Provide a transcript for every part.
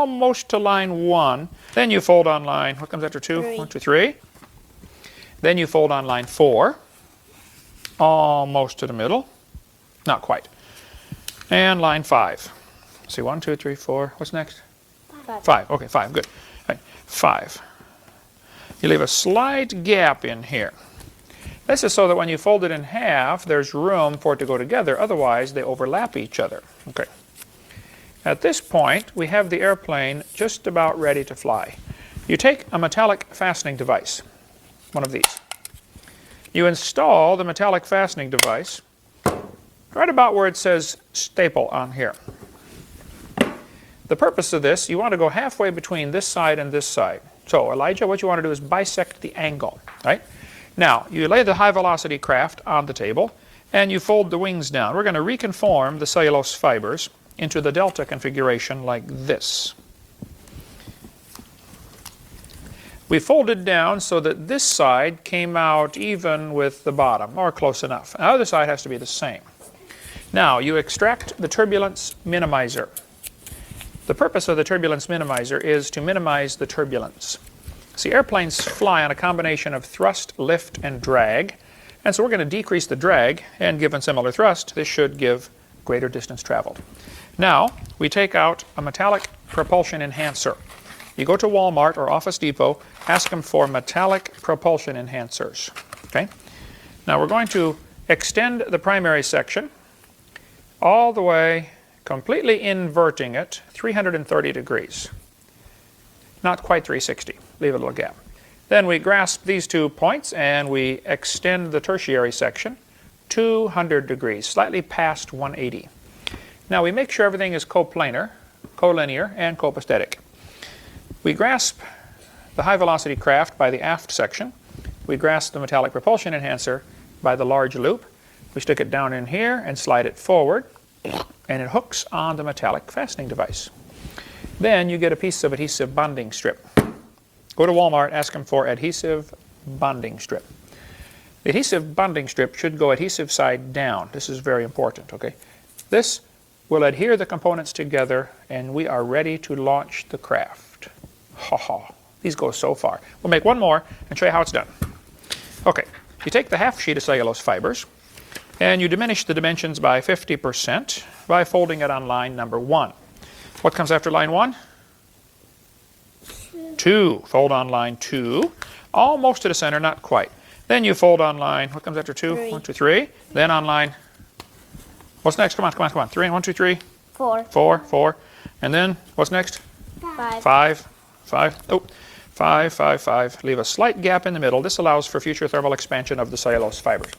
almost to line 1. Then you fold on line, what comes after 2? 3. 1, 2, 3. Then you fold on line 4, almost to the middle, not quite. And line 5. See, 1, 2, 3, 4. What's next? 5. 5. Okay, 5. Good. Right. 5. You leave a slight gap in here. This is so that when you fold it in half, there's room for it to go together. Otherwise, they overlap each other. Okay. At this point, we have the airplane just about ready to fly. You take a metallic fastening device, one of these. You install the metallic fastening device right about where it says staple on here. The purpose of this, you want to go halfway between this side and this side. So, Elijah, what you want to do is bisect the angle, right? Now, you lay the high-velocity craft on the table, and you fold the wings down. We're going to reconform the cellulose fibers into the delta configuration like this. We folded down so that this side came out even with the bottom, or close enough. The other side has to be the same. Now, you extract the turbulence minimizer. The purpose of the turbulence minimizer is to minimize the turbulence. See, airplanes fly on a combination of thrust, lift, and drag. And so we're going to decrease the drag, and given similar thrust, this should give greater distance traveled. Now, we take out a metallic propulsion enhancer. You go to Walmart or Office Depot, ask them for metallic propulsion enhancers. Okay? Now we're going to extend the primary section all the way, completely inverting it 330 degrees. Not quite 360. Leave a little gap. Then we grasp these 2 points and we extend the tertiary section 200 degrees, slightly past 180. Now we make sure everything is coplanar, collinear, and copaesthetic. We grasp the high-velocity craft by the aft section. We grasp the metallic propulsion enhancer by the large loop. We stick it down in here and slide it forward, and it hooks on the metallic fastening device. Then you get a piece of adhesive bonding strip. Go to Walmart, ask them for adhesive bonding strip. The adhesive bonding strip should go adhesive side down. This is very important, okay? This will adhere the components together, and we are ready to launch the craft. Ha ha. These go so far. We'll make one more and show you how it's done. Okay, you take the half sheet of cellulose fibers, and you diminish the dimensions by 50% by folding it on line number 1. What comes after line 1? 2. Fold on line 2. Almost to the center, not quite. Then you fold on line, what comes after 2? 3. 1, 2, 3. Then on line, what's next? Come on, come on, come on. 3, 1, 2, 3. 4. 4, 4. And then, what's next? 5. 5, 5. Oh, 5, 5, 5. Leave a slight gap in the middle. This allows for future thermal expansion of the cellulose fibers.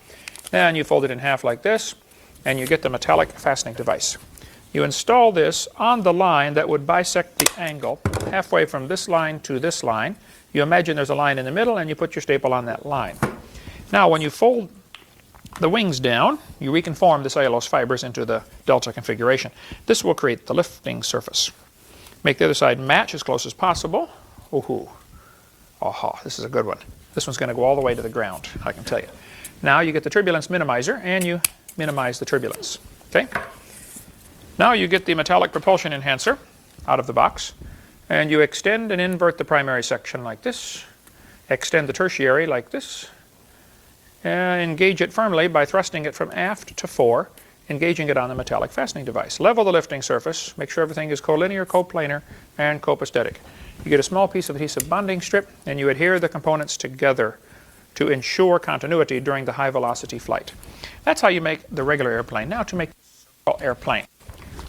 Then you fold it in half like this, and you get the metallic fastening device. You install this on the line that would bisect the angle halfway from this line to this line. You imagine there's a line in the middle, and you put your staple on that line. Now, when you fold the wings down, you reconform the cellulose fibers into the delta configuration. This will create the lifting surface. Make the other side match as close as possible. Ooh, aha, this is a good one. This one's going to go all the way to the ground, I can tell you. Now you get the turbulence minimizer, and you minimize the turbulence. Okay? Now you get the metallic propulsion enhancer out of the box, and you extend and invert the primary section like this, extend the tertiary like this, and engage it firmly by thrusting it from aft to fore, engaging it on the metallic fastening device. Level the lifting surface, make sure everything is collinear, coplanar, and copaesthetic. You get a small piece of adhesive bonding strip, and you adhere the components together to ensure continuity during the high-velocity flight. That's how you make the regular airplane. Now to make the airplane.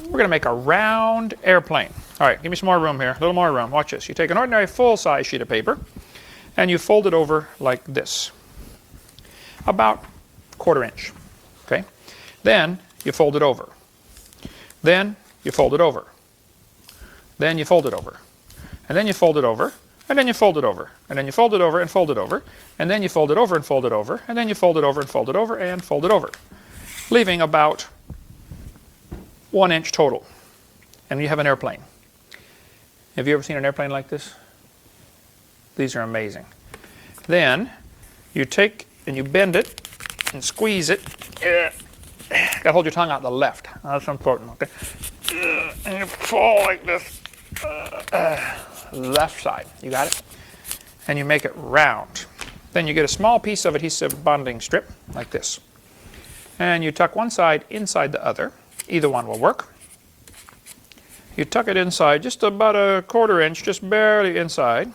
We're going to make a round airplane. All right, give me some more room here, a little more room. Watch this. You take an ordinary full-size sheet of paper, and you fold it over like this, about 1/4 inch. Okay? Then you fold it over. Then you fold it over. Then you fold it over. And then you fold it over. And then you fold it over. And then you fold it over and fold it over. And then you fold it over and fold it over. And then you fold it over and fold it over and fold it over. Leaving about 1 inch total. And you have an airplane. Have you ever seen an airplane like this? These are amazing. Then you take and you bend it and squeeze it. Got to hold your tongue out the left. That's important, okay? And you fall like this. left side. You got it? And you make it round. Then you get a small piece of adhesive bonding strip, like this. And you tuck one side inside the other. Either one will work. You tuck it inside just about a 1/4 inch, just barely inside.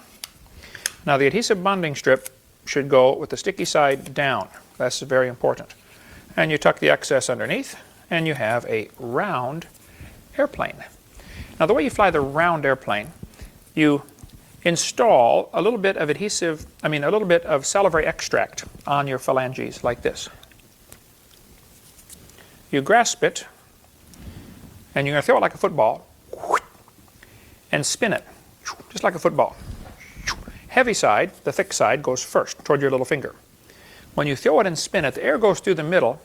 Now the adhesive bonding strip should go with the sticky side down. That's very important. And you tuck the excess underneath, and you have a round airplane. Now the way you fly the round airplane, you install a little bit of a little bit of salivary extract on your phalanges like this. You grasp it, and you're going to throw it like a football, and spin it, just like a football. Heavy side, the thick side, goes first toward your little finger. When you throw it and spin it, the air goes through the middle,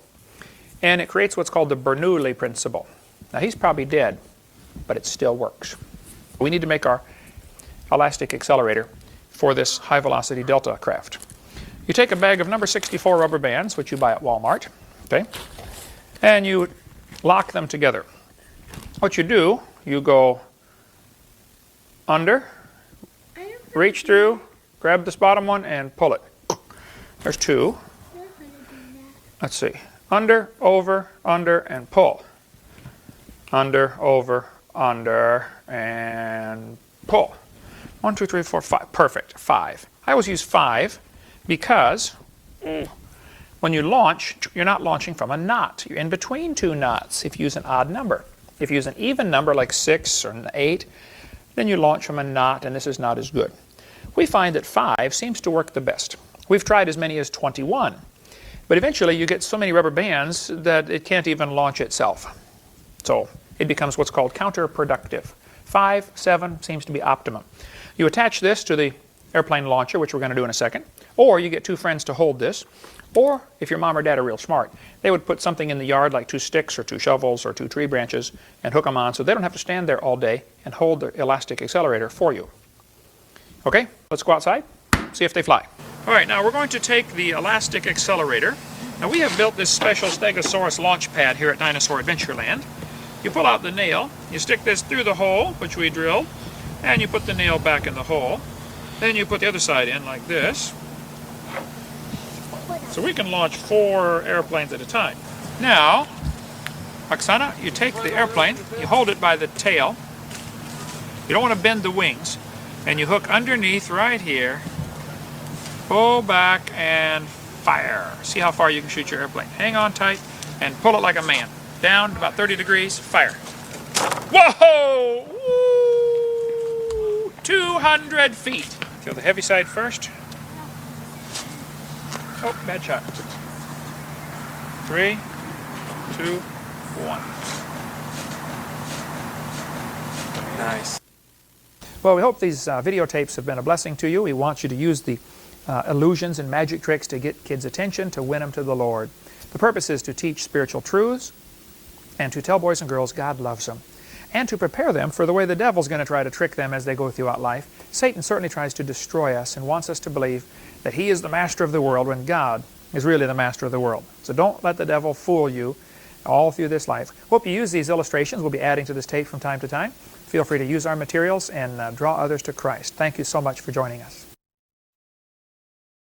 and it creates what's called the Bernoulli principle. Now he's probably dead, but it still works. We need to make our elastic accelerator for this high velocity Delta craft. You take a bag of number 64 rubber bands, which you buy at Walmart, okay, and you lock them together. What you do, you go under, reach through, grab this bottom one, and pull it. There's 2. Let's see. Under, over, under, and pull. Under, over, under, and pull. 1, 2, 3, 4, 5. Perfect. 5. I always use 5 because when you launch, you're not launching from a knot. You're in between 2 knots if you use an odd number. If you use an even number like 6 or 8, then you launch from a knot, and this is not as good. We find that 5 seems to work the best. We've tried as many as 21. But eventually you get so many rubber bands that it can't even launch itself. So it becomes what's called counterproductive. 5, 7 seems to be optimum. You attach this to the airplane launcher, which we're going to do in a second, or you get 2 friends to hold this, or if your mom or dad are real smart, they would put something in the yard like 2 sticks or 2 shovels or 2 tree branches and hook them on so they don't have to stand there all day and hold the elastic accelerator for you. Okay, let's go outside, see if they fly. All right, now we're going to take the elastic accelerator. Now we have built this special Stegosaurus launch pad here at Dinosaur Adventureland. You pull out the nail, you stick this through the hole, which we drilled, and you put the nail back in the hole. Then you put the other side in like this. So we can launch 4 airplanes at a time. Now, Oksana, you take the airplane, you hold it by the tail. You don't want to bend the wings. And you hook underneath right here, pull back, and fire. See how far you can shoot your airplane. Hang on tight and pull it like a man. Down about 30 degrees, fire. Whoa! Woo! 200 feet. Feel the heavy side first. Oh, bad shot. 3, 2, 1. Nice. Well, we hope these videotapes have been a blessing to you. We want you to use the illusions and magic tricks to get kids' attention, to win them to the Lord. The purpose is to teach spiritual truths and to tell boys and girls God loves them, and to prepare them for the way the devil's going to try to trick them as they go throughout life. Satan certainly tries to destroy us and wants us to believe that he is the master of the world when God is really the master of the world. So don't let the devil fool you all through this life. Hope you use these illustrations. We'll be adding to this tape from time to time. Feel free to use our materials and draw others to Christ. Thank you so much for joining us.